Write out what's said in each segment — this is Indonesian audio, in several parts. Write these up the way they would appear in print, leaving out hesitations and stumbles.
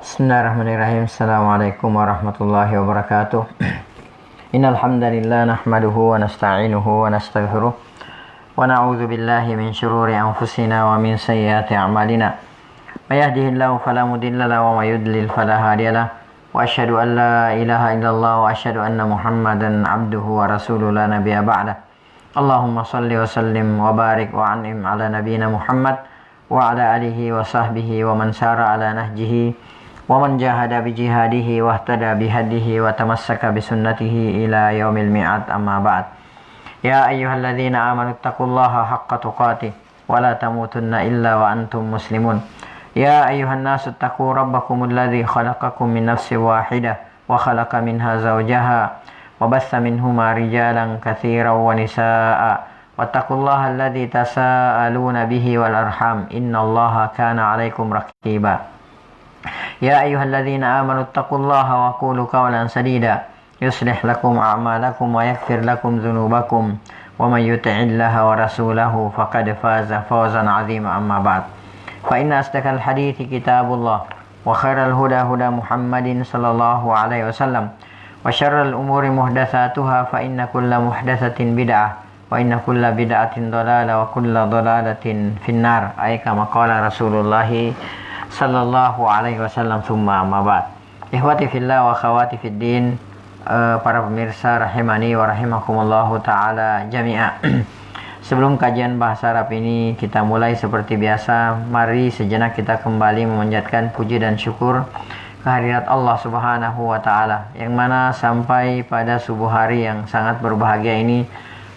Bismillahirrahmanirrahim. Assalamualaikum warahmatullahi wabarakatuh. Innal hamdalillah nahmaduhu wa nasta'inuhu wa nastaghfiruh wa na'udzu billahi min shururi anfusina wa min sayyiati a'malina. May yahdihillahu fala mudilla lahu wa may yudlil fala hadiyalah. Wa asyhadu an la ilaha illallah wa asyhadu anna Muhammadan 'abduhu wa rasuluhu la nabiyya ba'dah. Allahumma shalli wa sallim wa barik wa an'im ala nabiyyina Muhammad wa ala alihi wa sahbihi wa man sara ala nahjihi wa man jahada bi jihadihi wa ihtada bi hadihi wa tamassaka bi sunnatihi ila yaumil mi'ad, amma ba'd. Ya ayyuhalladzina amanu taqullaha haqqa tuqatih wa la tamutunna illa wa antum muslimun. Ya ayyuhan nasu taqu rabbakumul ladzi khalaqakum min nafsin wahidah wa khalaqa minha zawjaha wa bassa minhuma rijalan katsiran wa nisaa'a wattaqullaha alladzi tasaaluna bihi wal arham innallaha kana 'alaikum raqiba. Ya ayyuhalladzina amanu taqullaha wa qulu qawlan sadida yuslih lakum a'malakum wa yaghfir lakum dzunubakum wa may yuti'illaha wa rasulahu faqad faza fawzan 'azima, amma ba'd. Fa inna asdaqal hadithi kitabullah wa khairal huda huda Muhammadin sallallahu alaihi wasallam wa syarral umuri muhdatsatuha fa inna kulla muhdatsatin bid'ah wa inna kulla bid'atin dhalalah wa kulla dhalalatin finnar, ay kama qala Rasulullah sallallahu alaihi wasallam, summa amma ba'd. Ikhwati fillah wa akhwati fid din, para pemirsa rahimani wa rahimakumullahu taala jami'a. Sebelum kajian bahasa Arab ini kita mulai seperti biasa, mari sejenak kita kembali memanjatkan puji dan syukur kehadirat Allah Subhanahu wa taala, yang mana sampai pada subuh hari yang sangat berbahagia ini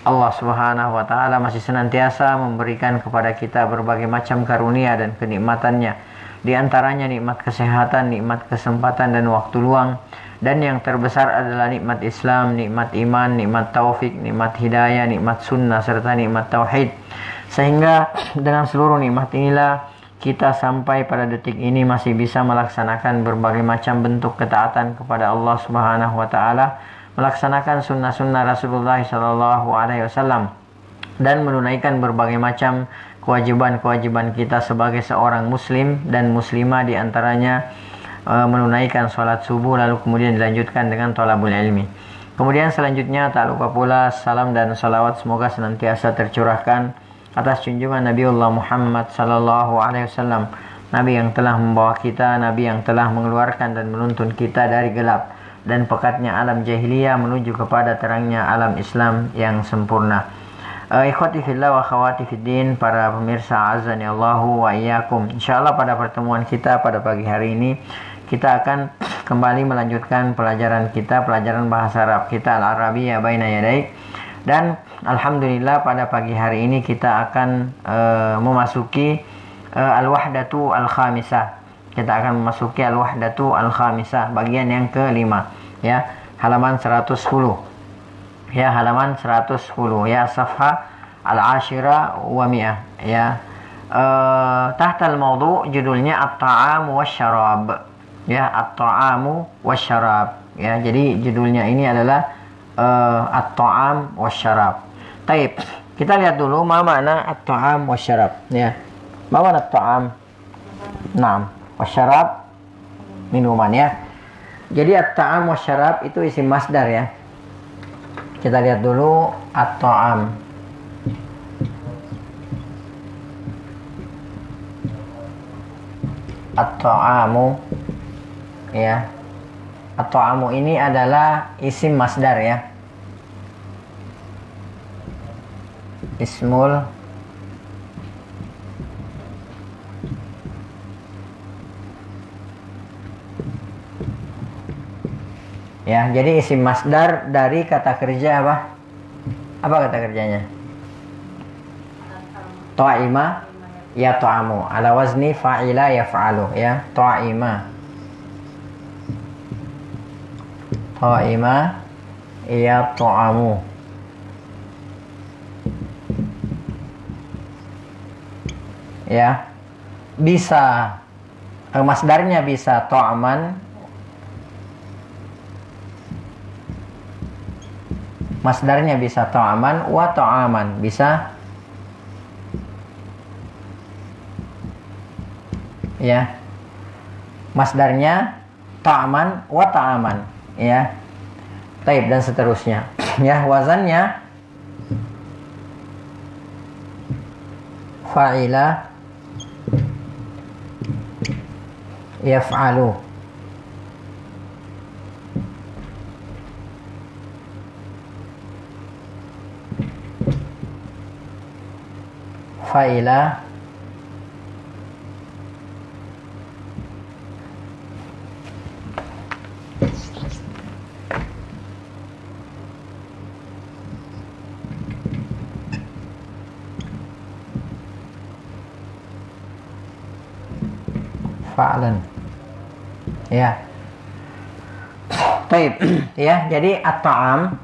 Allah Subhanahu wa taala masih senantiasa memberikan kepada kita berbagai macam karunia dan kenikmatannya. Di antaranya nikmat kesehatan, nikmat kesempatan dan waktu luang, dan yang terbesar adalah nikmat Islam, nikmat iman, nikmat taufik, nikmat hidayah, nikmat sunnah, serta nikmat tauhid. Sehingga dengan seluruh nikmat inilah kita sampai pada detik ini masih bisa melaksanakan berbagai macam bentuk ketaatan kepada Allah Subhanahu wa taala, melaksanakan sunnah-sunnah Rasulullah sallallahu alaihi wasallam, dan menunaikan berbagai macam kewajiban-kewajiban kita sebagai seorang muslim dan muslimah, di antaranya menunaikan sholat subuh, lalu kemudian dilanjutkan dengan thalabul ilmi. Kemudian selanjutnya tak lupa pula salam dan salawat semoga senantiasa tercurahkan atas junjungan Nabiullah Muhammad sallallahu alaihi wasallam, Nabi yang telah membawa kita, Nabi yang telah mengeluarkan dan menuntun kita dari gelap dan pekatnya alam jahiliyah menuju kepada terangnya alam Islam yang sempurna. Ikhwati fillah wa akhwati fiddin, para pemirsa azani Allahu wa iyyakum. Insyaallah pada pertemuan kita pada pagi hari ini kita akan kembali melanjutkan pelajaran kita, pelajaran bahasa Arab kita, Al-Arabiyyah baina yadaik. Dan alhamdulillah pada pagi hari ini kita akan memasuki al-wahdatu al-khamisah. Kita akan memasuki al-wahdatu al-khamisah, bagian yang kelima, ya, halaman 110. Ya, halaman 110, ya, safha al-ashira wa mi'ah, ya. Tahtal mawdu' judulnya at-ta'amu wasyarab, ya, at-ta'amu wasyarab, ya. Jadi judulnya ini adalah at-ta'am wasyarab. Taib, kita lihat dulu ma makna at-ta'am wasyarab, ya. Ma makna at-ta'am? Naam, wasyarab minuman, ya. Jadi at-ta'am wasyarab itu isim masdar, ya. Kita lihat dulu at-ta'am. At-ta'amu, ya. At-ta'amu ini adalah isim masdar, ya. Ismul ya, jadi isim masdar dari kata kerja apa? Apa kata kerjanya? Ta'ima ya ta'amu, ala wazni fa'ila yaf'alu, ya. Ta'ima ya ta'amu, ya. Bisa masdarnya bisa ta'aman, masdarnya bisa ta'aman wa ta'aman, bisa, ya. Masdarnya ta'aman wa ta'aman, ya. Taib dan seterusnya. Ya, wazannya fa'ila yaf'alu. Fa'ila fa'lan, ya. Taib. Ya, jadi at-ta'am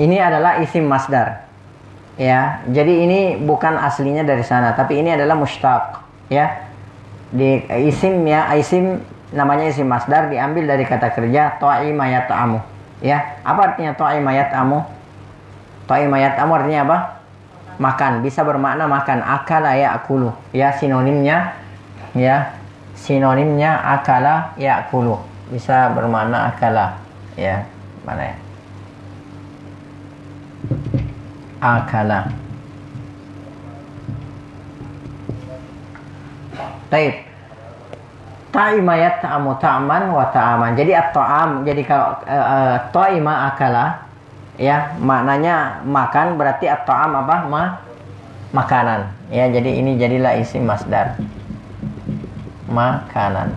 ini adalah isim masdar, ya. Jadi ini bukan aslinya dari sana, tapi ini adalah mushtaq, ya. Di isim, ya, isim namanya isim masdar, diambil dari kata kerja ta'ima yat'amu, ya. Apa artinya ta'ima yat'amu? Ta'ima yat'amu artinya apa? Makan, bisa bermakna makan. Akala ya'kulu, ya, sinonimnya, ya, sinonimnya akala ya'kulu, bisa bermakna akala, ya. Mana ya? Akala. Taib. Ta'ima yat'amu ta'man wa ta'aman. Jadi at-ta'am, jadi kalau ta'ima akala, ya, maknanya makan, berarti at-ta'am apa? Makanan. Ya, jadi ini jadilah isim masdar. Makanan.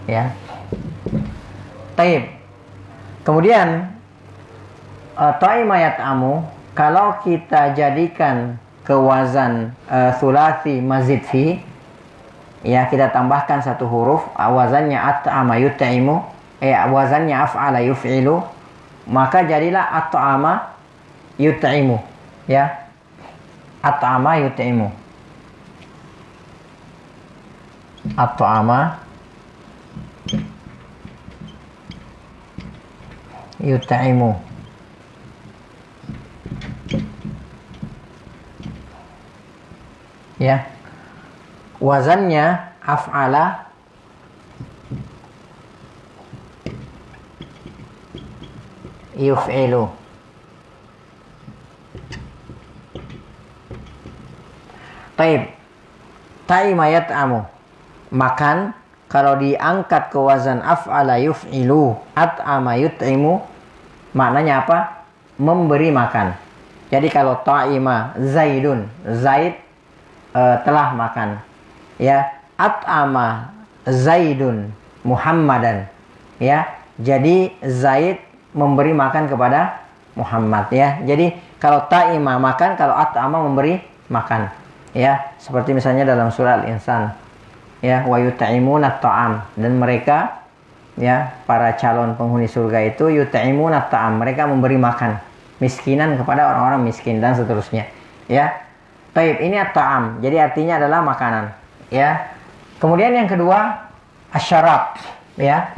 Ya. Taib. Kemudian ta'ima yat'amu kalau kita jadikan ke wazan thulathi mazid fi, ya, kita tambahkan satu huruf, wazannya at'ama yut'imu, wazannya af'ala yuf'ilu, maka jadilah at'ama yut'imu, ya. At'ama yut'imu. At'ama yut'imu. Ya. Wazannya af'ala yuf'ilu. Taib. Ta'ima yat'amu, makan, kalau diangkat ke wazan af'ala yuf'ilu, at'ama yut'imu, maknanya apa? Memberi makan. Jadi kalau ta'ima zaidun, zaid telah makan, ya. At'ama zaidun muhammadan, ya. Jadi zaid memberi makan kepada Muhammad, ya. Jadi kalau ta'ima makan, kalau at'ama memberi makan, ya. Seperti misalnya dalam surah Al-Insan, ya, wa yut'imuna ta'am, dan mereka, ya, para calon penghuni surga itu yut'imuna ta'am, mereka memberi makan miskinan kepada orang-orang miskin dan seterusnya, ya. Taib, ini at-ta'am, jadi artinya adalah makanan, ya. Kemudian yang kedua asyarab, ya.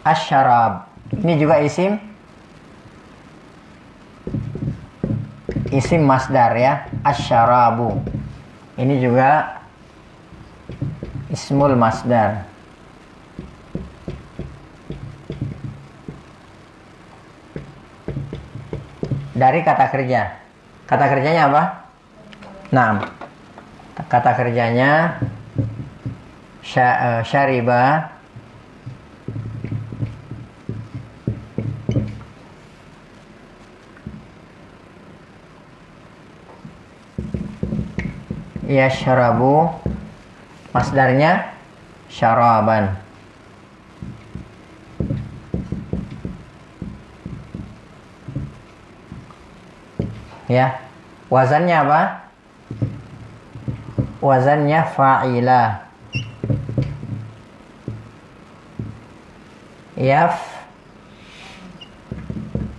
Asyarab, ini juga isim masdar, ya. Asyarabu, ini juga ismul masdar. Dari kata kerja. Kata kerjanya apa? Nah, kata kerjanya syariba yashrabu, masdarnya syaraban, ya. Wazannya apa? Wazannya fa'ila,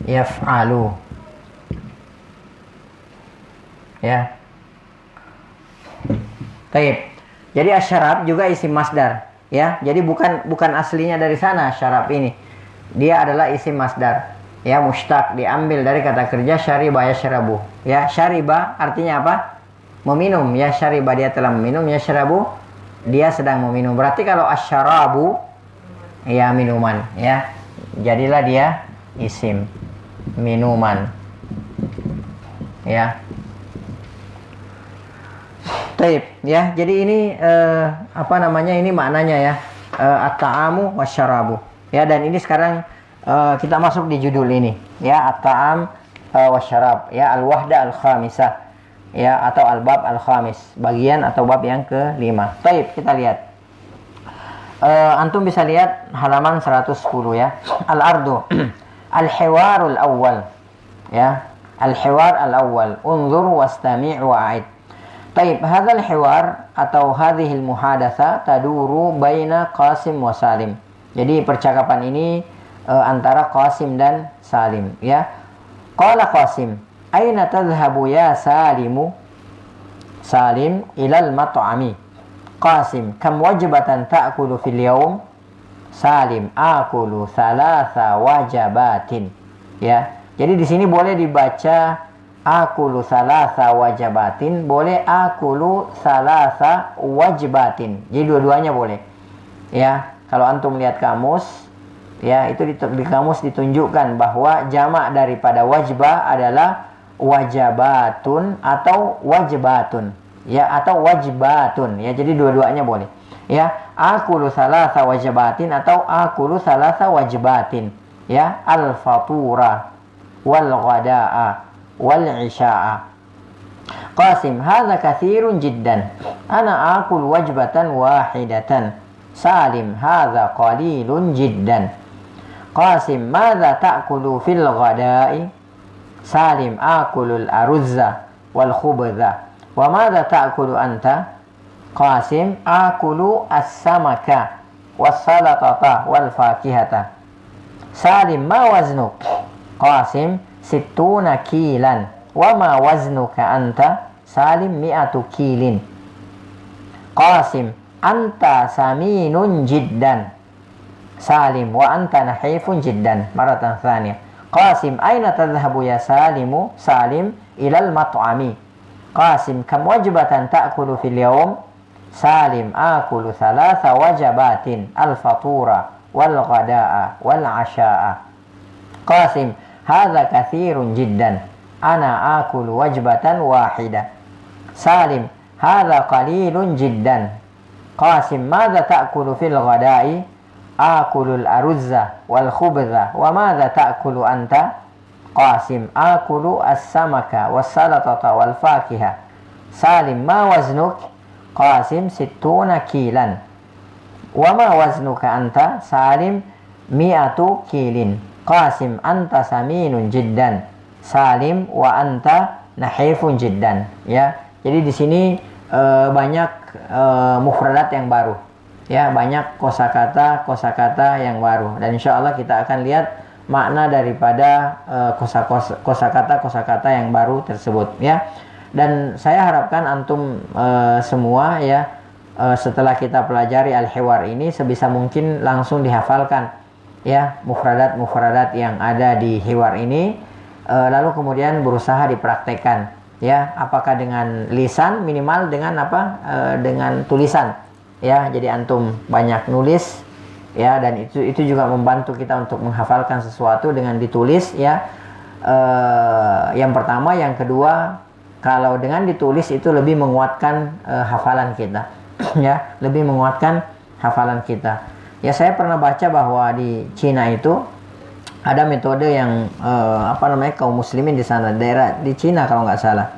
yaf'alu, ya. Taib. Jadi asyarab juga isim masdar, ya. Jadi bukan aslinya dari sana syarab ini. Dia adalah isim masdar. Ya, mushtaq, diambil dari kata kerja syariba yashrabu. Ya, syariba artinya apa? Meminum. Ya, syariba dia telah meminum, yashrabu dia sedang meminum. Berarti kalau asyarabu ya minuman, ya. Jadilah dia isim minuman. Ya. Taib, ya. Jadi ini apa namanya? Ini maknanya ya. At-ta'amu wasyarabu. Ya, dan ini sekarang kita masuk di judul ini, ya, at-ta'am wasyarab, ya, al-wahda al-khamisah, ya, atau al-bab al-khamis, bagian atau bab yang kelima. Taib, kita lihat. Antum bisa lihat halaman 110 ya. Al-ardu al-hiwarul awwal, ya, al-hiwar al-awwal, unzur wastami' wa'id. Taib, hadzal hiwar atau hadhil muhadatsa taduru baina Qasim wa Salim. Jadi percakapan ini antara Qasim dan Salim, ya. Qala Qasim, aina tadhhabu ya Salimu? Salim, ilal mat'ami. Qasim, kam wajbatan ta'kulu fil yawm? Salim, akulu thalatha wajabatin. Ya. Jadi di sini boleh dibaca akulu thalatha wajabatin, boleh akulu thalatha wajbatin. Jadi dua-duanya boleh. Ya, kalau antum lihat kamus, ya, itu di kamus ditunjukkan bahwa jamak daripada wajbah adalah wajabatun atau wajbatun, ya, atau wajbatun, ya. Jadi dua-duanya boleh, ya. Akulu salasa wajabatin atau akulu salasa wajbatin, ya. Al-fatura wal ghada'a wal isya'a. Qasim, hadza katsirun jiddan, ana akul wajbatan wahidatan. Salim, hadza qalilun jiddan. Qasim, madza ta'kulu fil ghada'i? Salim, akulul aruzza wal khubza. Wa madza ta'kulu anta? Qasim, akulu as-samaka was salatata wal fakihata. Salim, ma waznuk? Qasim, 60 kilan. Wa ma waznuka anta? Salim, 100 kilin. Qasim, anta saminun jiddan. Salim, wa anta nahifun jiddan. Maratan thaniyah. Qasim, aina tadhhabu ya Salimu? Salim, ilal mat'ami. Qasim, kam wajbatan ta'kulu fil yawm? Salim, akulu thalatha wajabatin, al-fatura wal ghada'a wal 'asha'a. Qasim, hadza katsirun jiddan, ana akulu wajbatan wahida. Salim, hadza qalilun jiddan. Qasim, madza ta'kulu fil ghada'i? Akulul aruzza wal khubza. Wa madza ta'kulu anta? Qasim, akulu as-samaka was salatata wal fakiha. Salim, ma waznuk? Qasim, 60 kilan. Wa ma waznuka anta? Salim, 100 kilin. Qasim, anta saminun jiddan. Salim, wa anta nahifun jiddan. Ya, jadi di sini banyak mufradat yang baru. Ya, banyak kosakata yang baru. Dan insya Allah kita akan lihat makna daripada kosakata yang baru tersebut. Ya, dan saya harapkan antum semua, ya, setelah kita pelajari al-hiwar ini sebisa mungkin langsung dihafalkan, ya, mufradat yang ada di hiwar ini, lalu kemudian berusaha dipraktekkan, ya, apakah dengan lisan, minimal dengan dengan tulisan, ya. Jadi antum banyak nulis, ya, dan itu juga membantu kita untuk menghafalkan sesuatu dengan ditulis, ya. Yang pertama, yang kedua, kalau dengan ditulis itu lebih menguatkan hafalan kita, ya, lebih menguatkan hafalan kita. Ya, saya pernah baca bahwa di Cina itu ada metode yang kaum muslimin di sana, daerah di Cina kalau nggak salah,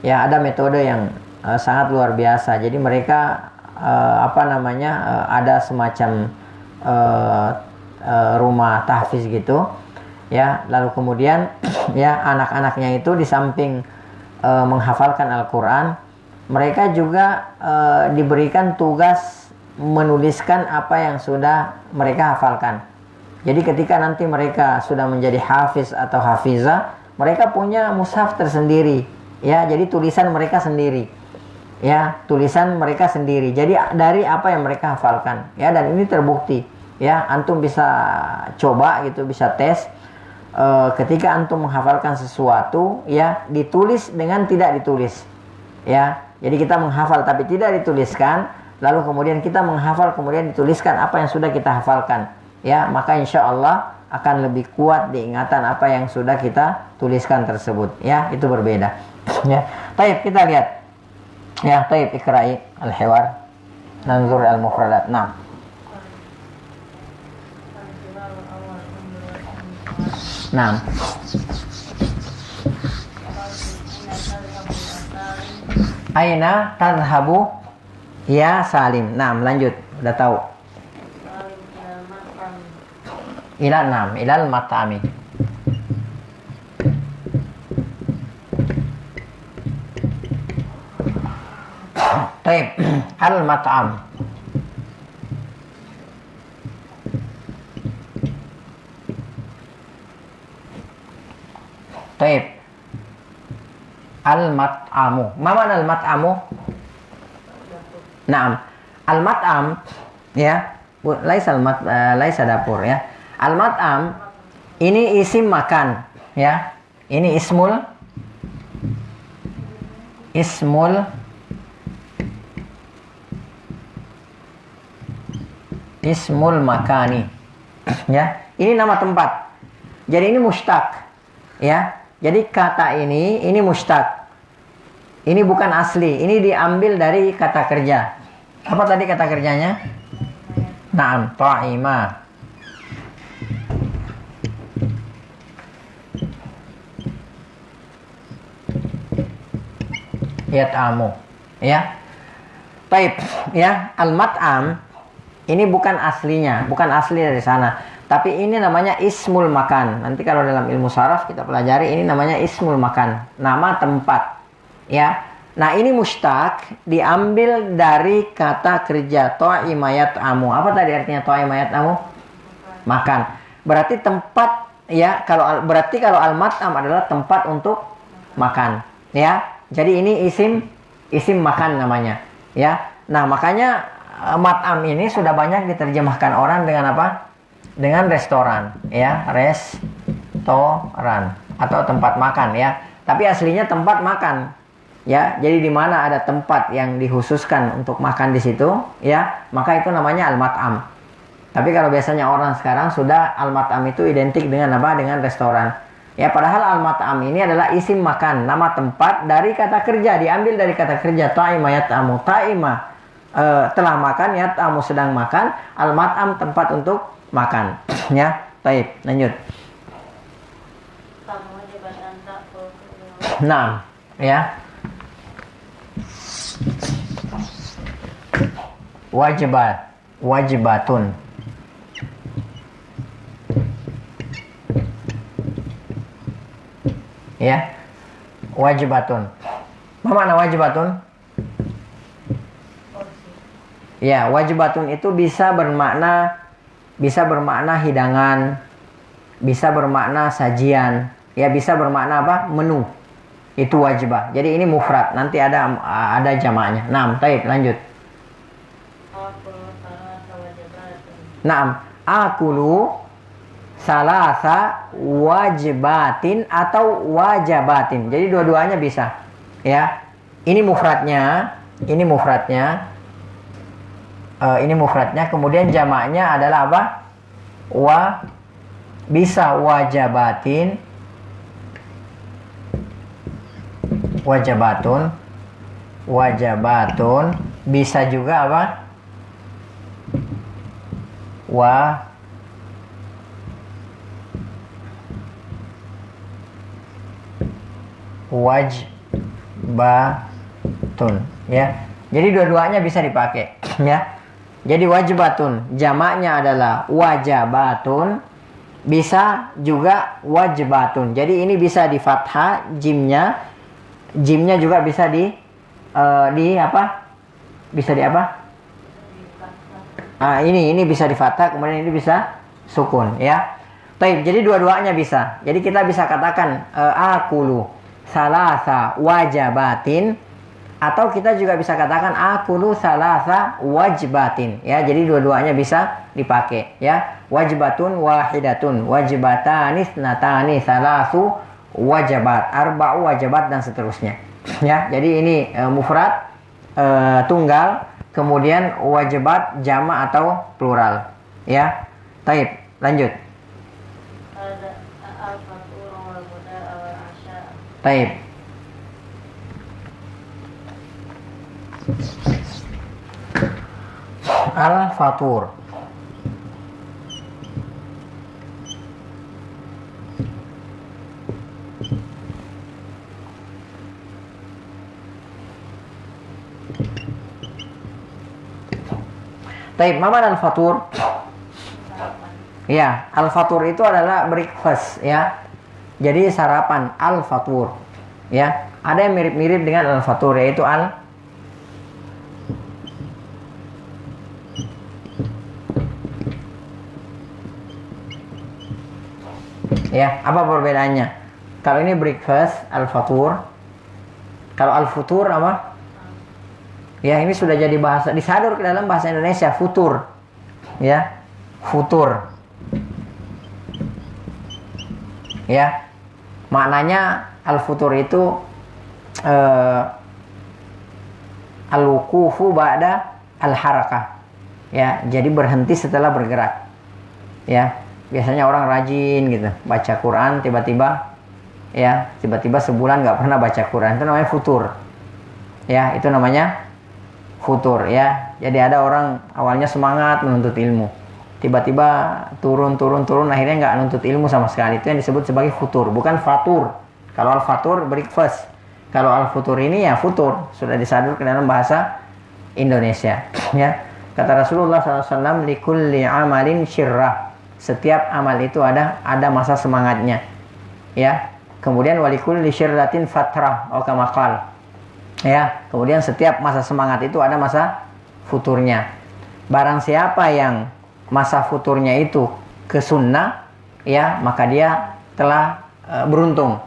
ya, ada metode yang sangat luar biasa. Jadi mereka ada semacam rumah tahfiz gitu, ya. Lalu kemudian ya, anak-anaknya itu di samping menghafalkan Al-Quran, mereka juga diberikan tugas menuliskan apa yang sudah mereka hafalkan. Jadi ketika nanti mereka sudah menjadi hafiz atau hafizah, mereka punya mushaf tersendiri, ya. Jadi tulisan mereka sendiri, ya, tulisan mereka sendiri. Jadi dari apa yang mereka hafalkan, ya, dan ini terbukti, Ya, antum bisa coba gitu, bisa tes. Ketika antum menghafalkan sesuatu, ya ditulis dengan tidak ditulis. Ya, jadi kita menghafal tapi tidak dituliskan, lalu kemudian kita menghafal kemudian dituliskan apa yang sudah kita hafalkan. Ya, maka insya Allah akan lebih kuat diingatan apa yang sudah kita tuliskan tersebut. Ya, itu berbeda. Ya, baik kita lihat. Ya, baik ikra'i al-hiwar. Nanzur al-mufradat. Nah. Nah. Aina tadhabu ya Salim. Nah, lanjut. Udah tahu. Ilal mat'ami. Taib. Al-mat'am. Taib. Al-mat'amu. Ma mana al-mat'amu? Naam. Al-mat'am ya, laisa dapur ya. Al-mat'am ini isim makan ya. Ini ismul makani ya. Ini nama tempat. Jadi ini mustaq ya. Jadi kata ini mustaq. Ini bukan asli, ini diambil dari kata kerja. Apa tadi kata kerjanya? Naam, ta'ima. Yat'amu. Ya. Taib, ya, al-mat'am ini bukan aslinya, bukan asli dari sana. Tapi ini namanya ismul makan. Nanti kalau dalam ilmu saraf kita pelajari ini namanya ismul makan, nama tempat. Ya. Nah, ini mustaq diambil dari kata kerja ta'ima yat'amu. Apa tadi artinya ta'ima yat'amu? Makan. Berarti tempat ya, berarti kalau al-mat'am adalah tempat untuk makan, ya. Jadi ini isim makan namanya, ya. Nah, makanya mat'am ini sudah banyak diterjemahkan orang dengan apa? Dengan restoran, ya, restoran atau tempat makan, ya. Tapi aslinya tempat makan, ya. Jadi di mana ada tempat yang dikhususkan untuk makan di situ, ya, maka itu namanya al-mat'am. Tapi kalau biasanya orang sekarang sudah al-mat'am itu identik dengan apa? Dengan restoran. Ya, padahal al-mat'am ini adalah isim makan, nama tempat dari kata kerja, diambil dari kata kerja ta'ima yat'amu. Ta'ima telah makan, yat'amu sedang makan, al-mat'am tempat untuk makan. Ya, baik, lanjut. Nah, ya. Wajibatun. Ya, wajibatun. Apa makna wajibatun? Ya, wajibatun itu bisa bermakna hidangan, bisa bermakna sajian, ya, bisa bermakna apa? Menu. Itu wajibah. Jadi ini mufrad. Nanti ada jamaknya. Naam, baik, lanjut. Naam, akulu salasa wajibatin atau wajabatin. Jadi dua-duanya bisa. Ya. Ini mufradnya. Kemudian jamaknya adalah apa? Bisa wajabatin, wajabatun, bisa juga apa? Wajbatun, ya. Jadi dua-duanya bisa dipakai, ya. Jadi wajibatun jamaknya adalah wajabatun, bisa juga wajibatun. Jadi ini bisa di fathah jimnya juga bisa di apa? Bisa di apa? Ini bisa di fathah, kemudian ini bisa sukun, ya. Baik, jadi dua-duanya bisa. Jadi kita bisa katakan akulu salasa wajabatin Atau kita juga bisa katakan akulu salasa wajbatin. Ya, jadi dua-duanya bisa dipakai. Ya, wajbatun wahidatun, wajbatani natani salasu wajabat, arba'u wajabat dan seterusnya. Ya, jadi ini mufrad tunggal, kemudian wajabat jama' atau plural. Ya, taib, lanjut. Taib. Al-fatur. Taib, apa al-fatur? Ya, al-fatur itu adalah breakfast ya. Jadi sarapan al-fatur. Ya, ada yang mirip-mirip dengan al-fatur yaitu ya, apa perbedaannya? Kalau ini breakfast al-fatur. Kalau al-futur apa? Ya, ini sudah jadi bahasa disadur ke dalam bahasa Indonesia, futur. Ya, futur. Ya, maknanya al-futur itu al-wuqufu ba'da al-harakah. Ya, jadi berhenti setelah bergerak. Ya, biasanya orang rajin gitu, baca Quran tiba-tiba sebulan nggak pernah baca Quran, itu namanya futur. Ya, itu namanya futur ya. Jadi ada orang awalnya semangat menuntut ilmu, tiba-tiba turun akhirnya nggak nuntut ilmu sama sekali. Itu yang disebut sebagai futur, bukan fatur. Kalau al-fatur breakfast, kalau al-futur ini ya futur, sudah disadur ke dalam bahasa Indonesia. Ya, kata Rasulullah SAW, likulli amalin syirrah, setiap amal itu ada masa semangatnya. Ya, kemudian walikulli syirratin fatrah, atau kama qala. Ya, kemudian setiap masa semangat itu ada masa futurnya. Barang siapa yang masa futurnya itu ke sunnah, ya, maka dia telah beruntung.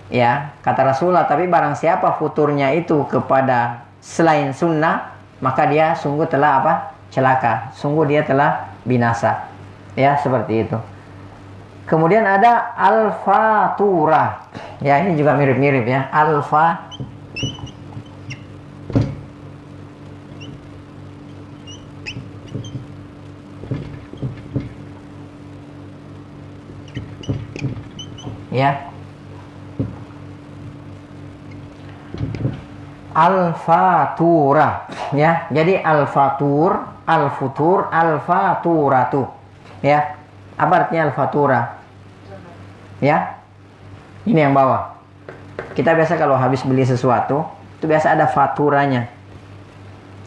Ya, kata Rasulullah, tapi barang siapa futurnya itu kepada selain sunnah, maka dia sungguh telah apa? Celaka. Sungguh dia telah binasa. Ya, seperti itu. Kemudian ada al-faturah. Ya, ini juga mirip-mirip ya. Ya, al-faturah ya. Jadi al-fatur, al-futur, al-faturatu. Ya, apa artinya al-faturah? Ya, ini yang bawah. Kita biasa kalau habis beli sesuatu itu biasa ada faturanya.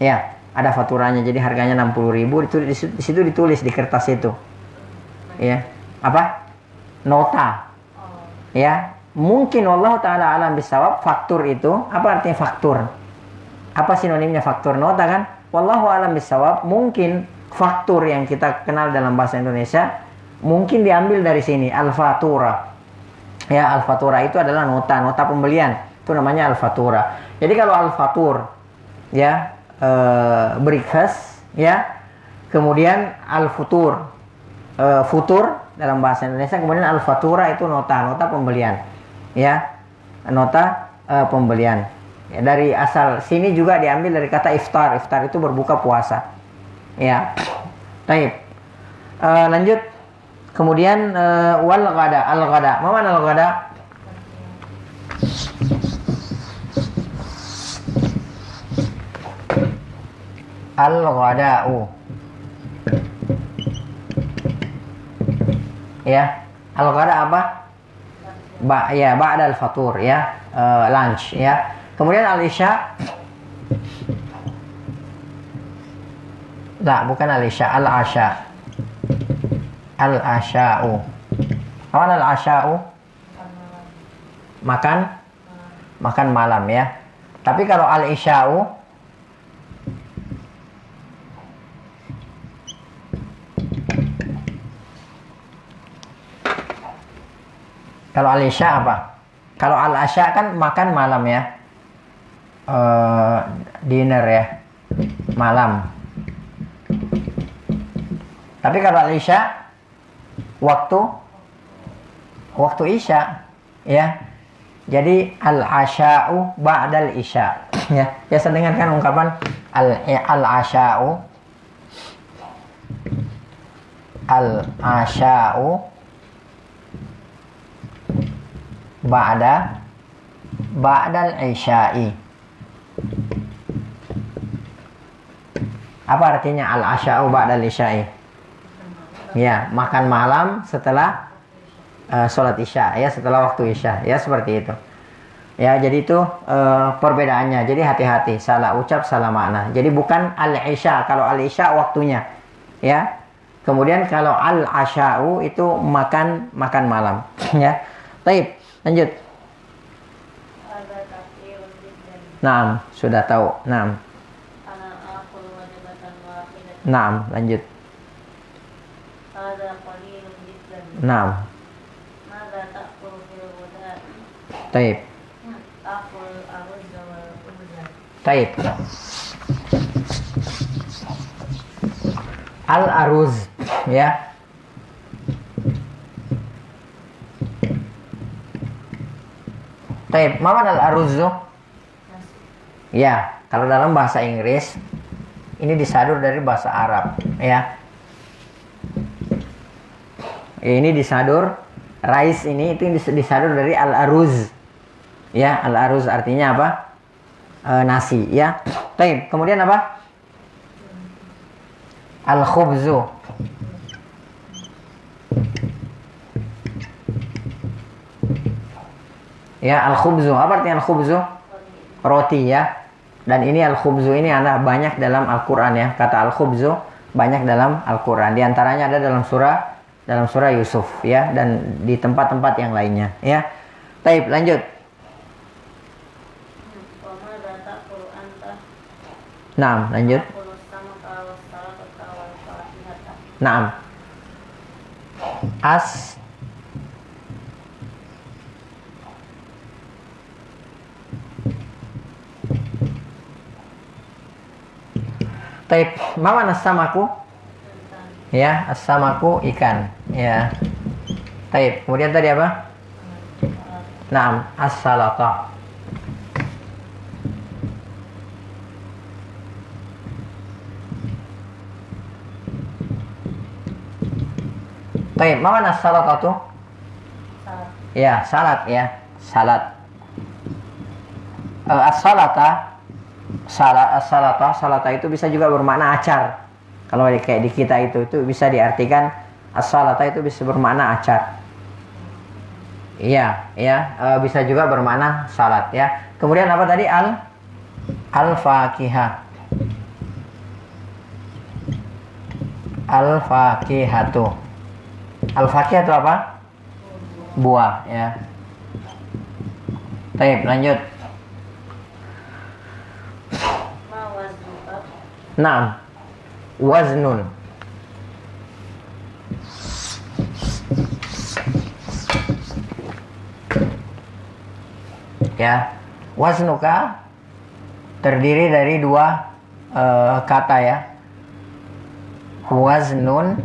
Ya, ada faturanya. Jadi harganya 60.000, itu di situ ditulis di kertas itu. Ya, apa? Nota. Ya, mungkin wallahu taala alam bisawab, faktur itu apa artinya faktur? Apa sinonimnya faktur? Nota kan? Wallahu alam bisawab, mungkin faktur yang kita kenal dalam bahasa Indonesia mungkin diambil dari sini, al-fatura. Ya, al-fatura itu adalah nota pembelian. Itu namanya al-fatura. Jadi kalau al-fatur ya, breakfast ya. Kemudian al-futur, futur dalam bahasa Indonesia, kemudian al-fatura itu nota pembelian. Ya, nota pembelian. Ya, dari asal sini juga diambil dari kata iftar. Iftar itu berbuka puasa. Ya. Baik. Lanjut. Kemudian wal ghada, al-ghada. Mana al-ghada? Al-ghada'u. Ya, al-ghada apa? Ba'da al-fatur ya, lunch ya. Kemudian al-isya. Nah, bukan al-isya, al-asya. Al-asya'u. Apa al-asya'u? Makan malam ya. Tapi kalau al-isya'u, kalau al-isya apa? Kalau al-asya kan makan malam ya. dinner ya, malam. Tapi kalau al-isya waktu isya ya. Jadi al-asya'u ba'dal isya ya. Biasa dengarkan ungkapan al-asya'u ba'dal isya'i. Apa artinya al-asya'u ba'dal isya'i? Ya, makan malam setelah sholat isya ya, setelah waktu isya ya, seperti itu ya. Jadi itu perbedaannya. Jadi hati-hati, salah ucap salah makna. Jadi bukan al-isya, kalau al-isya waktunya ya. Kemudian kalau al-asya'u itu makan malam ya. Baik, lanjut. Naam, sudah tahu. Naam, lanjut. Naam. Taib. Taib. Al-aruz ya. Taib. Mana al-aruzu? Ya, kalau dalam bahasa Inggris ini disadur dari bahasa Arab ya. Ini disadur, rice ini itu disadur dari al-aruz ya. Al-aruz artinya apa? Nasi ya. Baik, kemudian apa? Al-khubzu ya. Al-khubzu, apa artinya al-khubzu? Roti ya. Dan ini al-khubzu ini ada banyak dalam Al-Quran ya. Kata al-khubzu banyak dalam Al-Quran. Di antaranya ada dalam surah Yusuf ya, dan di tempat-tempat yang lainnya ya. Baik, lanjut. Naam, lanjut. Naam. Taib, mana samaku? Ya, as-samaku ikan ya. Taib, kemudian tadi apa? Naam, as-salata. Taib, mana as-salata tuh? Ya, salat ya, salat. As-salata itu bisa juga bermakna acar. Kalau kayak di kita itu bisa diartikan as-salata itu bisa bermakna acar. Iya, ya, bisa juga bermakna salat ya. Kemudian apa tadi? Al-fakihah. Al-fakihatu. Al-fakihah itu apa? Buah ya. Baik, lanjut. Naam. Waznun. Ya, waznuka terdiri dari dua kata ya. Waznun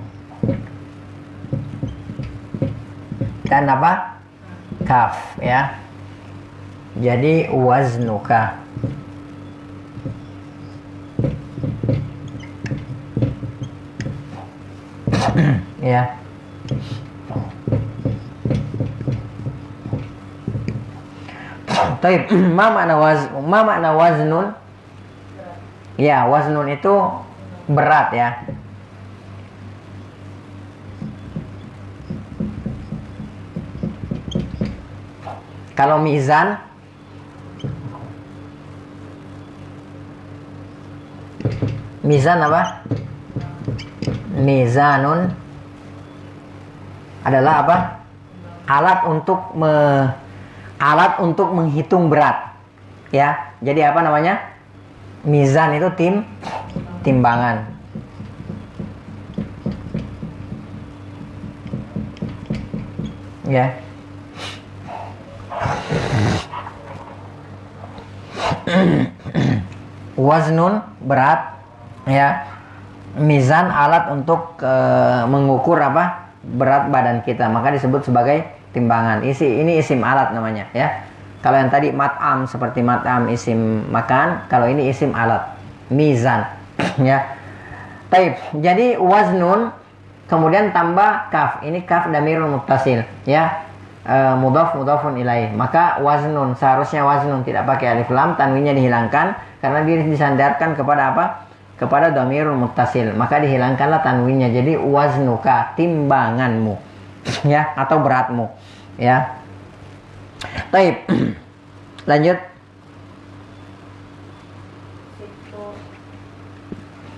dan apa? Kaf ya. Jadi waznuka. Ya. Taib, ma makna waznun? Ya, waznun itu berat ya. Kalau mizan apa? Mizanun adalah apa? Alat untuk menghitung berat. Ya. Jadi apa namanya? Mizan itu timbangan. Ya. Waznun berat, ya. Mizan alat untuk mengukur apa? Berat badan kita, maka disebut sebagai timbangan. Ini isim alat namanya, ya. Kalau yang tadi mat'am, seperti mat'am isim makan, kalau ini isim alat, mizan. Ya. Taib. Jadi waznun kemudian tambah kaf. Ini kaf damirul muttasil, ya. Mudhafun ilaih. Maka waznun, seharusnya waznun tidak pakai alif lam, tanwinnya dihilangkan karena dia disandarkan kepada apa? Kepada dhamirul muttasil, maka dihilangkanlah tanwinnya, jadi waznuka, timbanganmu, ya, atau beratmu, ya. Taib. Lanjut.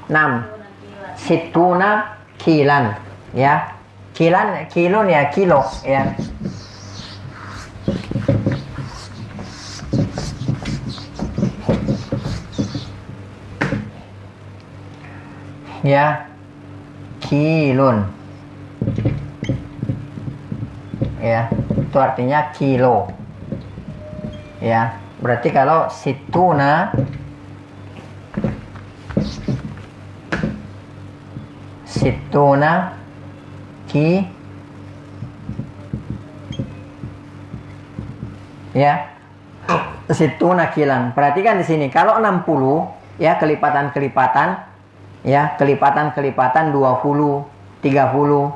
6. Situna kilan, ya. Kilan, kilun ya, kilo, ya. Ya, kilun, ya, itu artinya kilo, ya. Berarti kalau situna ki, ya, situna kilan. Perhatikan di sini kalau 60, ya, kelipatan-kelipatan, ya, kelipatan-kelipatan 20, 30,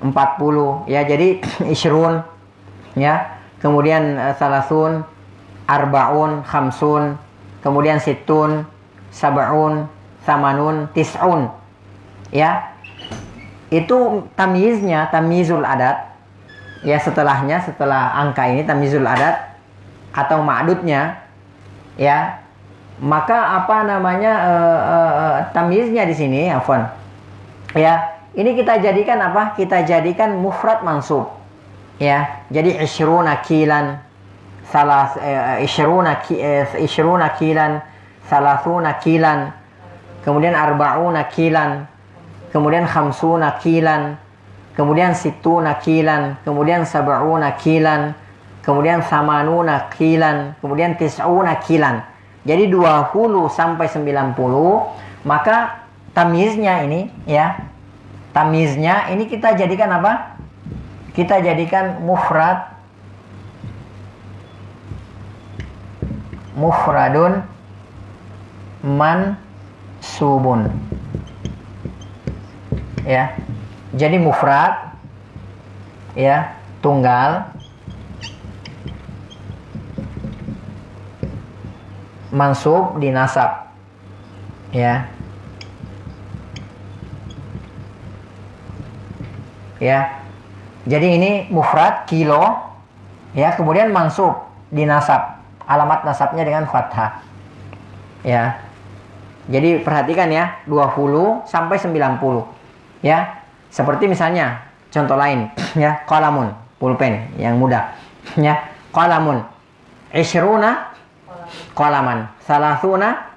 40, ya, jadi isyrun, ya, kemudian salasun, arbaun, khamsun, kemudian situn, sab'un, samanun, tis'un, ya. Itu tamyiznya, tamyizul adat, ya, setelahnya, setelah angka ini tamyizul adat atau ma'dudnya, ya. Maka apa namanya tamyiznya di sini, afwan. Ya, ini kita jadikan apa? Kita jadikan mufrad mansub. Ya, jadi isyruna kilan, isyruna kilan, salasuna kilan, kemudian arba'una kilan, kemudian khamsuna kilan, kemudian situna kilan, kemudian sab'una kilan, kemudian samanuna kilan, kemudian tis'una kilan. Jadi 20 sampai 90, maka tamyiznya ini, ya, tamyiznya ini kita jadikan apa? Kita jadikan mufradun mansubun, ya. Jadi mufrad, ya, tunggal, mansub dinasab, ya, ya. Jadi ini mufrad kilo, ya, kemudian mansub dinasab, alamat nasabnya dengan fathah, ya. Jadi perhatikan ya, 20 sampai 90, ya. Seperti misalnya contoh lain, ya, qalamun, pulpen yang mudah, ya, qalamun, isyruna qalaman, salasuna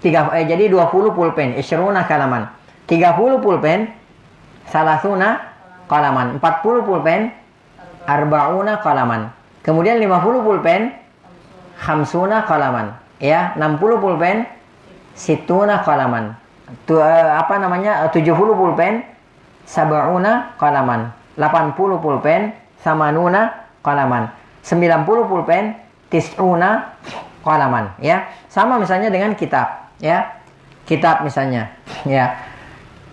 jadi 20 pulpen, isyruna qalaman, 30 pulpen, salasuna qalaman, 40 pulpen, arba'una qalaman, kemudian 50 pulpen, khamsuna qalaman, ya, 60 pulpen, situna qalaman, 70 pulpen, sab'una qalaman, 80 pulpen, samanuna qalaman, 90 pulpen, tis'una qalaman, ya. Sama misalnya dengan kitab, ya. Kitab misalnya, ya.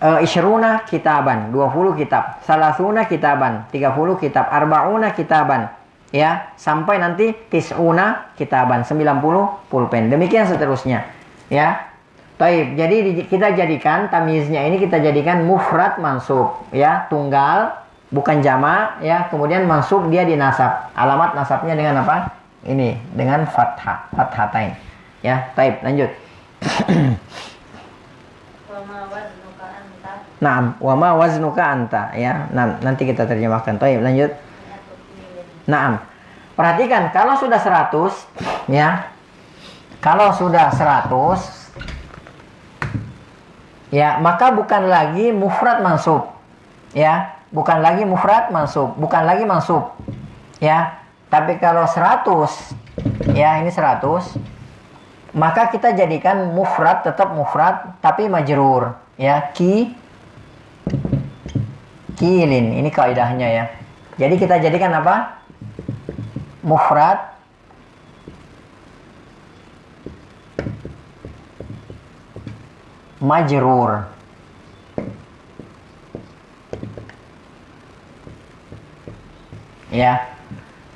Isyruna kitaban, 20 kitab, salasuna kitaban, 30 kitab, arba'una kitaban, ya, sampai nanti tis'una kitaban, 90 pulpen. Demikian seterusnya, ya. Baik, jadi kita jadikan tamyiznya ini, kita jadikan mufrad mansub, ya, tunggal bukan jamak, ya, kemudian mansub dia dinasab. Alamat nasabnya dengan apa? Ini dengan fathah, fathatain. Ya, baik, lanjut. Naam, wa ma waznuka anta, ya. Nah, nanti kita terjemahkan. Baik, lanjut. Naam. Perhatikan kalau sudah 100, ya. Kalau sudah 100, ya, maka bukan lagi mufrad mansub. Ya, bukan lagi mufrad mansub, bukan lagi mansub. Ya. Tapi kalau 100, ya, ini 100. maka kita jadikan mufrad, tetap mufrad tapi majrur, ya. Kilin, ini kaidahnya ya. Jadi kita jadikan apa? Mufrad majrur. Ya.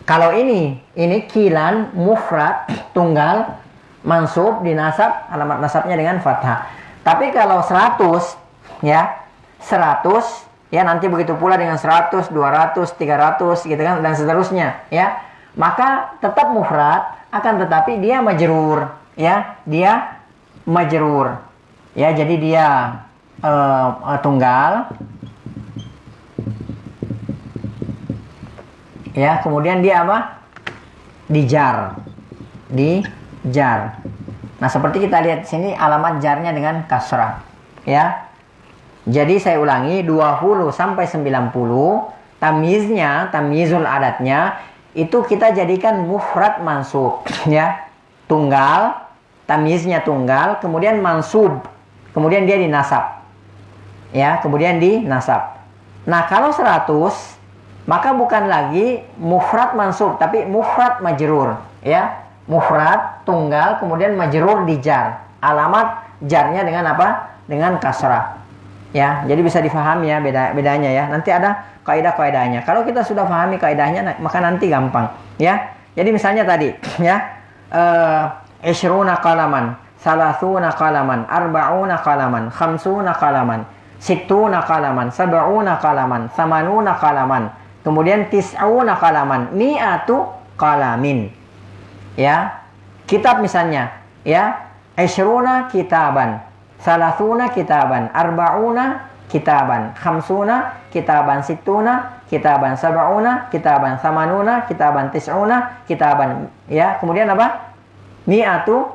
Kalau ini kilan mufrad tunggal mansub dinasab, alamat nasabnya dengan fathah. Tapi kalau 100 ya, 100 ya, nanti begitu pula dengan 100, 200, 300 gitu kan dan seterusnya ya. Maka tetap mufrad, akan tetapi dia majrur ya, dia majrur. Ya, jadi dia tunggal. Ya, kemudian dia apa? Dijar. Nah, seperti kita lihat di sini alamat jarnya dengan kasrah. Ya. Jadi saya ulangi 20 sampai 90 tamyizul adatnya itu kita jadikan mufrad mansub ya. Tunggal, tamyiznya tunggal, kemudian mansub. Kemudian dia dinasab. Ya, kemudian dinasab. Nah, kalau 100 maka bukan lagi mufrad mansub tapi mufrad majrur ya. Mufrad tunggal kemudian majrur dijar. Alamat jarnya dengan apa? Dengan kasrah. Ya, jadi bisa difahami ya bedanya ya. Nanti ada kaidah-kaidahnya. Kalau kita sudah pahami kaidahnya maka nanti gampang ya. Jadi misalnya tadi ya, 20 qalaman, 30 qalaman, 40 qalaman, 50 qalaman, 60 qalaman, 70 qalaman, 80 qalaman. Kemudian 90 qalaman, mi'atu qalamin. Ya. Kitab misalnya, ya, 20 kitaban, 30 kitaban, 40 kitaban, 50 kitaban, 60 kitaban, 70 kitaban, 80 kitaban, 90 kitaban. Ya, kemudian apa? Mi'atu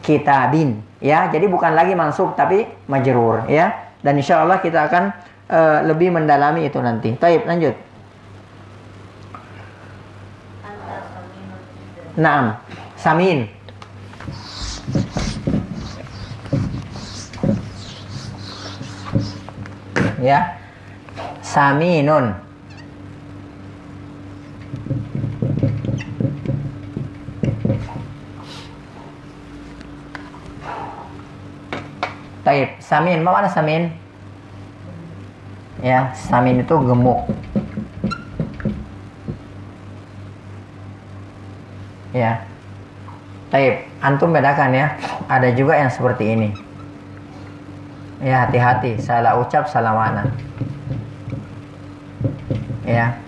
kitabin. Ya, jadi bukan lagi mansub tapi majrur, ya. Dan insyaallah kita akan lebih mendalami itu nanti. Baik, lanjut. Naam, samin. Ya. Saminun. Taib, samin, mana samin? Ya, samin itu gemuk. Ya. Taib, antum bedakan ya. Ada juga yang seperti ini. Ya, hati-hati, salah ucap, salah makna. Ya.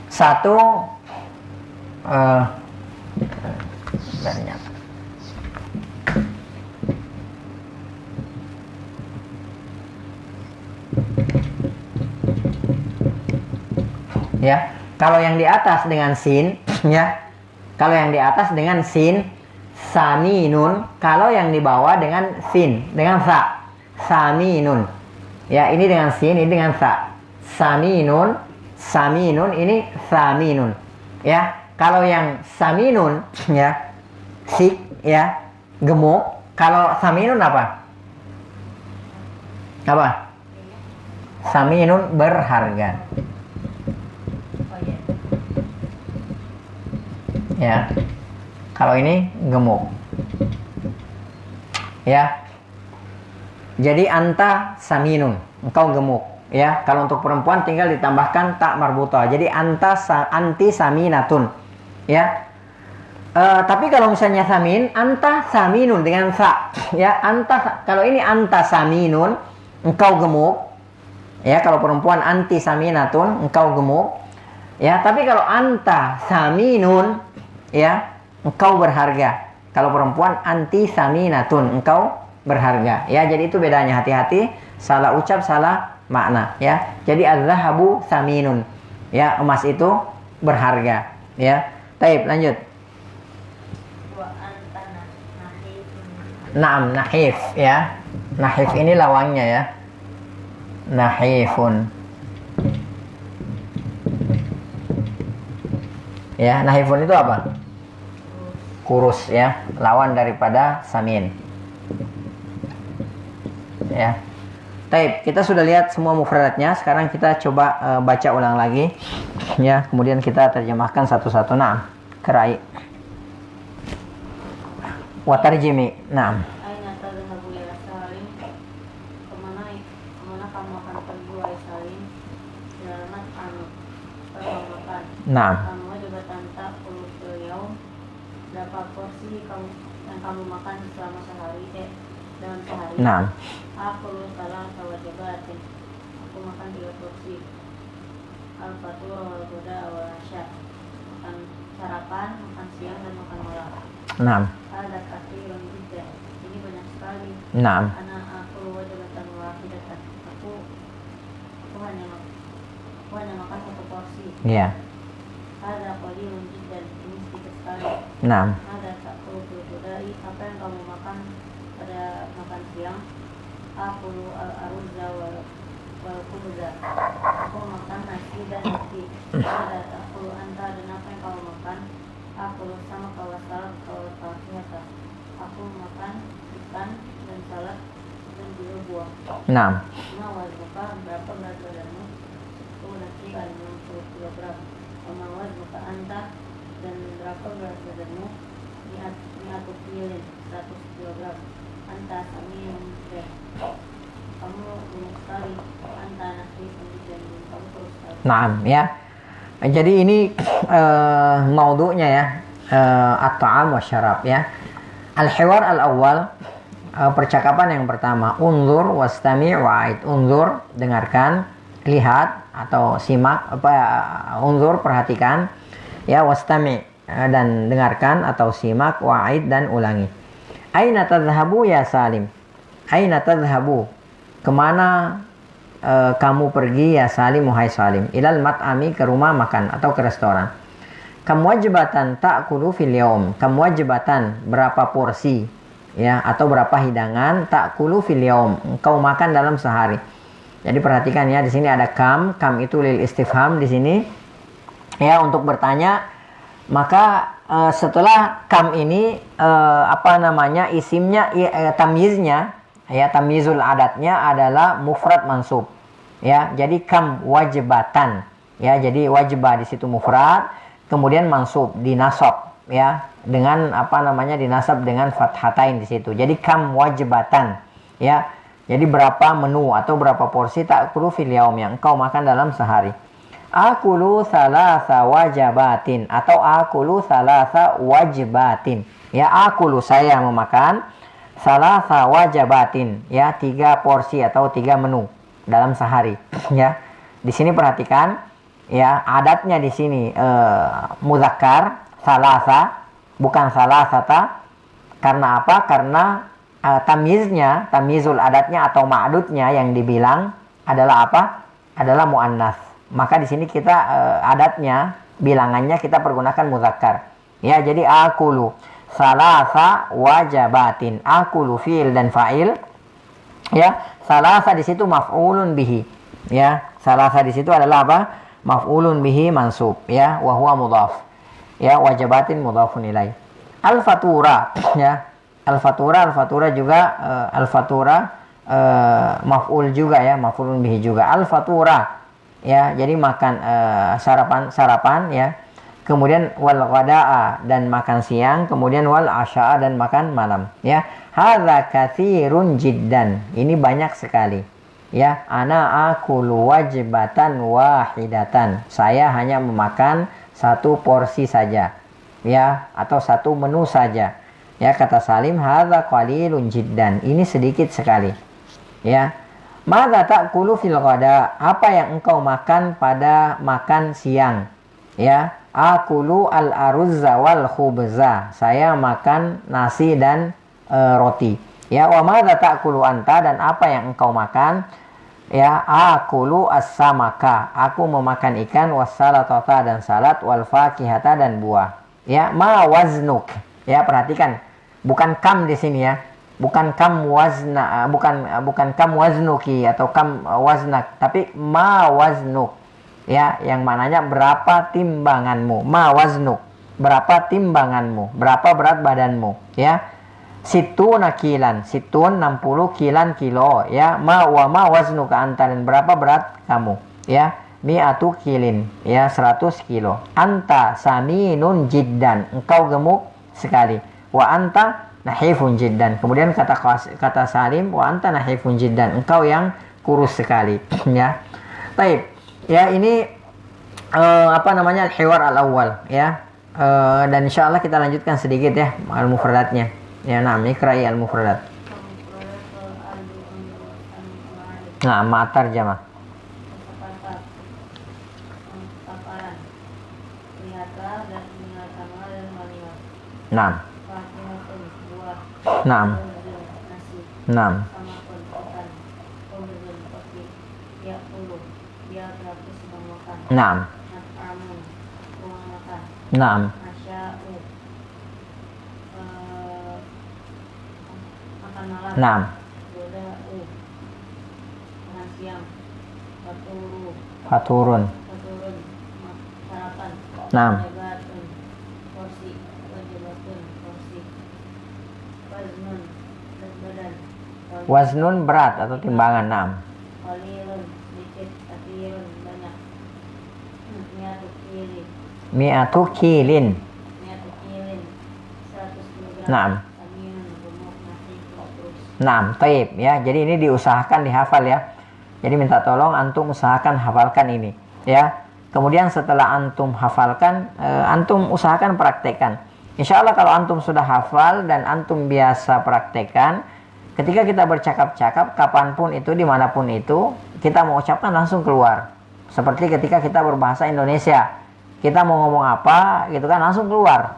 Satu banyak. Ya. Kalau yang di atas dengan sin, ya. Kalau yang di atas dengan sin, saminun. Kalau yang di bawah dengan sin, dengan sa, saminun. Ya, ini dengan sin, ini dengan sa. Saminun, saminun, ini saminun. Ya, kalau yang saminun, ya, sik, ya, gemuk. Kalau saminun apa? Apa? Saminun berharga. Ya, kalau ini gemuk. Ya, jadi anta saminun, engkau gemuk. Ya, kalau untuk perempuan tinggal ditambahkan tak marbutah. Jadi anti saminatun. Ya, tapi kalau misalnya samin, anta saminun dengan sa. Ya, kalau ini anta saminun, engkau gemuk. Ya, kalau perempuan anti saminatun, engkau gemuk. Ya, tapi kalau anta saminun, ya, engkau berharga. Kalau perempuan anti saminatun, engkau berharga. Ya, jadi itu bedanya, hati-hati salah ucap, salah makna, ya. Jadi az-zahabu saminun. Ya, emas itu berharga, ya. Baik, lanjut. Naam, nahif, ya. Nahif ini lawangnya, ya. Nahifun. Ya, nahifun itu apa? kurus ya, lawan daripada samin. Ya. Baik, kita sudah lihat semua mufradatnya. Sekarang kita coba baca ulang lagi. Ya, kemudian kita terjemahkan satu-satu. Naam. Qira'i. Wa tarjimi. Naam. Aina tadhhabu ya Salim? Kemana kamu akan pergi wahai Salim? Selamat anu. Makan. Naam. Kamu coba tanta fil yaum. Berapa porsi yang kamu makan selama sehari? Dalam sehari. Naam. Aku salah wajibatin. Aku makan 3 porsi. Al-fatur wal ghuda wal asya. Makan sarapan, makan siang dan makan malam. Naam. Ada kathirun jiddan. Ini banyak sekali. Naam. Aku wajibatan wahidatan. Aku hanya makan 1 porsi. Ya. Ada qalilun jiddan. Ini sedikit sekali. Naam. Ada ta'kulu fil ghudai. Apa yang kamu makan pada makan siang? Aku al-aruzza wal khubza. Aku makan nasi dan roti. Ada aku anta dan apa yang kamu makan? Aku sama kalau salad kalau fakihata. Aku makan ikan dan salad dan juga buah. Naam. Nah, waznuka berapa berat badanmu? Aku nanti 60 kg. Sama waznuka anta dan berapa berat badanmu? Niatu kilin 100 kg. Anta kami yang kamu banyak sekali. Anta nasi dan kamu terus sekali. Naam, ya. Jadi ini maudu'nya ya, at-ta'am wa syarab ya. Al-hiwar al-awwal, percakapan yang pertama, unzur wastami' wa'id. Unzur, dengarkan, lihat atau simak, unzur, perhatikan, ya, wastami' dan dengarkan atau simak, wa'id dan ulangi. Aina tadhhabu ya Salim? Aina tadhhabu? Kemana kamu pergi ya Salim, wahai Salim? Ilal mat'ami, ke rumah makan atau ke restoran. Kam wajibatan ta'kulu fil yaum. Kam wajibatan, berapa porsi ya atau berapa hidangan, ta'kulu fil yaum, engkau makan dalam sehari. Jadi perhatikan ya, di sini ada kam itu lil istifham di sini ya, untuk bertanya. Maka setelah kam ini isimnya, tamyiznya ya, tamyizul adatnya adalah mufrad mansub ya. Jadi kam wajibatan ya, jadi wajibah di situ mufrad, kemudian mansub dinasab ya, dengan dinasab dengan fathatain di situ. Jadi kam wajibatan ya. Jadi berapa menu atau berapa porsi ta'kulu fil yaum, yang engkau makan dalam sehari. Akulu salasa wajabatin atau akulu salasa wajibatin. Ya, akulu, saya memakan, salasa wajabatin ya, 3 porsi atau 3 menu dalam sehari ya. Di sini perhatikan ya, adatnya di sini muzakkar salasa, bukan salasata. Karena apa? Karena tamyiznya, tamyizul adatnya atau ma'dudnya yang dibilang adalah apa? Adalah muannas. Maka di sini kita adatnya, bilangannya kita pergunakan muzakkar. Ya, jadi akulu salasa wajabatin. Akulu fi'il dan fa'il. Ya, salasa di situ maf'ulun bihi. Ya, salasa di situ adalah apa? Maf'ulun bihi mansub. Ya, wa huwa mudhaf. Ya, wajabatin mudhafun ilaih. Al-fatura. Ya, al-fatura juga al-fatura maf'ul juga ya, maf'ulun bihi juga. Al-fatura. Ya, jadi makan sarapan ya. Kemudian wal ghada'a, dan makan siang, kemudian wal asya'a, dan makan malam ya. Hadza katsirun jiddan. Ini banyak sekali. Ya, ana akulu wajibatan wahidatan. Saya hanya memakan 1 porsi saja. Ya, atau 1 menu saja. Ya, kata Salim, hadza qalilun jiddan. Ini sedikit sekali. Ya. Madza ta'kulu fil ghada? Apa yang engkau makan pada makan siang? Ya, akulu al-aruzza wal khubza. Saya makan nasi dan roti. Ya, wa madza ta'kulu anta? Dan apa yang engkau makan? Ya, akulu as-samaka. Aku memakan ikan, wassalatata, dan salat, wal fakihata, dan buah. Ya, ma waznuk. Ya, perhatikan. Bukan kam di sini ya. Bukan kam wazna, bukan kam waznuki atau kam waznak, tapi ma waznuk. Ya, yang mananya berapa timbanganmu. Ma waznuk. berapa timbanganmu, berapa berat badanmu, ya. Situna kilan, situn 60 kilan kilo, ya. Ma waznuka anta, dan berapa berat kamu, ya. Mi'atu kilin, ya, 100 kilo. Anta saminun jiddan, engkau gemuk sekali. Wa anta nahifun jiddan. Kemudian kata Salim, wa anta nahifun jiddan, engkau yang kurus sekali, ya. Baik, ya, ini al-hiwar al-awwal, ya. Dan insyaallah kita lanjutkan sedikit, ya, al-mufradatnya. Ya, ikra'i al-mufradat. Nah, ma'atar jama. Naam. Naam. Naam. Naam. Naam. Naam. Faturun. Naam. Waznun berat atau timbangan. Naam. Mi'atu kilin. Naam. Naam, taib, ya. Jadi ini diusahakan dihafal, ya. Jadi minta tolong antum usahakan hafalkan ini, ya. Kemudian setelah antum hafalkan, antum usahakan praktekkan. Insya Allah kalau antum sudah hafal dan antum biasa praktekkan, ketika kita bercakap-cakap, kapanpun itu, dimanapun itu, kita mau ucapkan langsung keluar. Seperti ketika kita berbahasa Indonesia, kita mau ngomong apa, gitu kan, langsung keluar,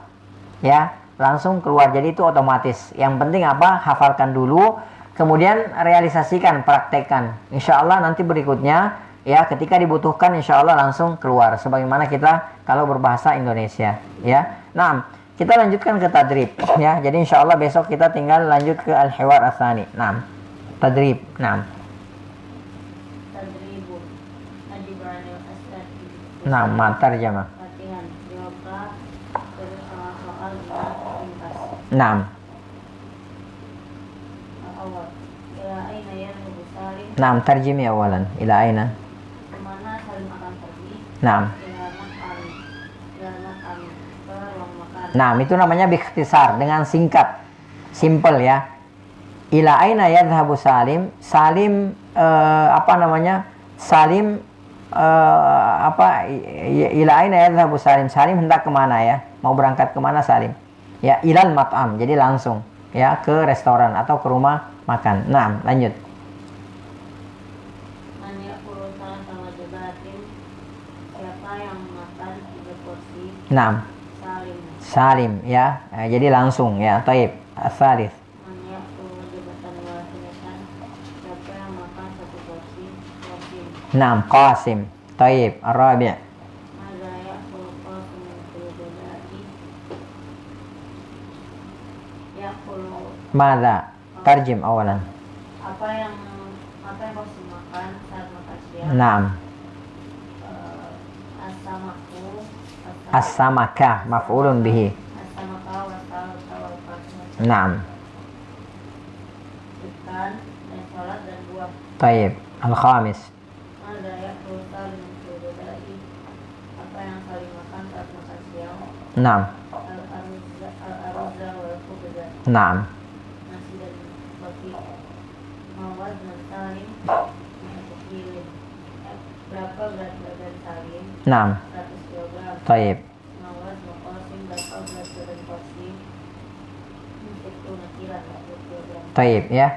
ya, langsung keluar. Jadi itu otomatis. Yang penting apa? Hafalkan dulu, kemudian realisasikan, praktekkan. Insya Allah nanti berikutnya, ya, ketika dibutuhkan, insya Allah langsung keluar. Sebagaimana kita kalau berbahasa Indonesia, ya. Nah, kita lanjutkan ke tadrib, ya. Jadi insya Allah besok kita tinggal lanjut ke al-hiwar ats-tsani. Nah, tadrib. Nah. Nah, matar jama. Naam. Naam, tarjimi awalan. Ila aina? Kemana Salim akan pergi? Naam. Naam, itu namanya bikhtisar, dengan singkat, simple, ya. Ila aina yadhhabu Salim? Salim Salim ila aina yadhhabu Salim? Salim hendak kemana, ya? Mau berangkat kemana Salim? Ya, ilal mat'am, jadi langsung, ya, ke restoran atau ke rumah makan. Nah, lanjut. Siapa yang makan 3 porsi? Nah, Salim, ya. Jadi langsung, ya. Taib. As-salis. Siapa yang makan 1 porsi? Nah, Qasim. Taib. Ar-rabi'. Mada? Tarjim awalan. Apa yang Qasim makan saat makan siang? Naam. As-samaku. As-samaka maf'ulun bihi. As-samaka wa ta'al. Naam. Ikan dan salat dan buah. Taib. Al-khamis. Mada ya'kulu Salim fil ghadai? Apa yang Salim makan saat makan siang? Naam. Al-aruzza wal khubza. Naam. Nasi dan roti. Mawaz dan Salim kilin. Berapa berat badan Salim? Naam. 100 kg. Taib. Mawaz wa Qasim, berapa berat badan Qasim? 60 kg. Taib, ya.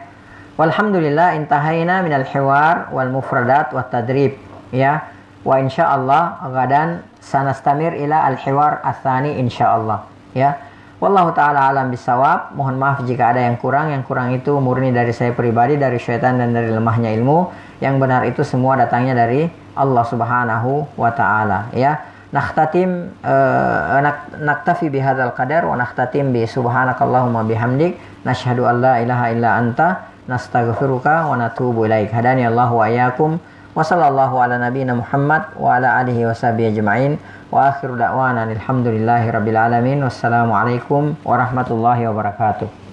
Walhamdulillah intahayna minal hiwar wal mufradat wat tadrib, ya. Wa insyaallah gadan sanastamir ila al hiwar ats-tsani insyaallah, ya. Wallahu taala alam bisawab. Mohon maaf jika ada yang kurang. Yang kurang itu murni dari saya pribadi, dari syaitan dan dari lemahnya ilmu. Yang benar itu semua datangnya dari Allah Subhanahu wa taala, ya. Naktafi bihadzal qadar wa nakhtatim bi subhanakallahumma bihamdik nasyhadu an la ilaha illa anta nastaghfiruka wa natubu ilaik. Hadani Allah wa iyyakum wa sallallahu ala nabiyyina Muhammad wa ala alihi washabihi ajma'in. Wa akhiru da'wana alhamdulillahi rabbil alamin. Wassalamualaikum warahmatullahi wabarakatuh.